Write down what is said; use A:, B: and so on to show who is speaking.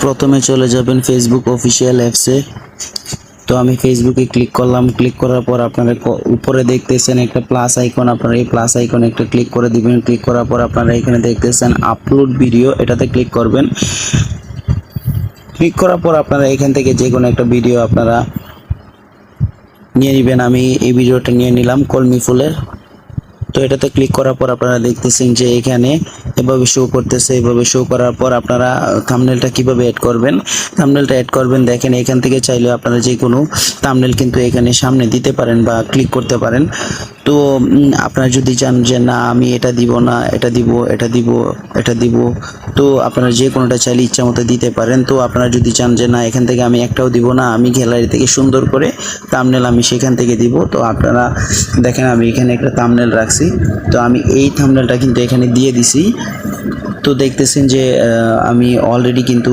A: প্রথমে চলে যাবেন ফেসবুক অফিসিয়াল অ্যাপসে। তো আমি ফেসবুকে ক্লিক করলাম। ক্লিক করার পর আপনারা উপরে দেখতেছেন একটা প্লাস আইকন, আপনারা এই প্লাস আইকনে একটা ক্লিক করে দিবেন। ক্লিক করার পর আপনারা এখানে দেখতেছেন আপলোড ভিডিও, এটাতে ক্লিক করবেন। ক্লিক করার পর আপনারা এখান থেকে যে কোনো একটা ভিডিও আপনারা নিয়ে নেবেন। আমি এই ভিডিওটা নিয়ে নিলাম কলমি ফুলের। তো এটাতে ক্লিক করার পর আপনারা দেখতেছেন যে এখানে এভাবে শো করতেছে। এভাবে শো করার পর আপনারা থাম্বনেলটা কিভাবে অ্যাড করবেন, থাম্বনেলটা অ্যাড করবেন। দেখেন এখান থেকে চাইলে আপনারা যে কোনো থাম্বনেল কিন্তু এখানে সামনে দিতে পারেন বা ক্লিক করতে পারেন। তো আপনারা যদি চান যে না আমি এটা দিব না, এটা দিব, এটা দিব, এটা দিব, তো আপনারা যে কোনোটা চাইলে ইচ্ছা মতো দিতে পারেন। তো আপনারা যদি চান যে না এখান থেকে আমি একটাও দিব না, আমি গ্যালারি থেকে সুন্দর করে থাম্বনেল আমি সেখান থেকে দিব, তো আপনারা দেখেন আমি এখানে একটা থাম্বনেল রাখছি। তো আমি এই থাম্বনেলটা কিন্তু এখানে দিয়ে দিছি। তো দেখতেছেন যে আমি অলরেডি কিন্তু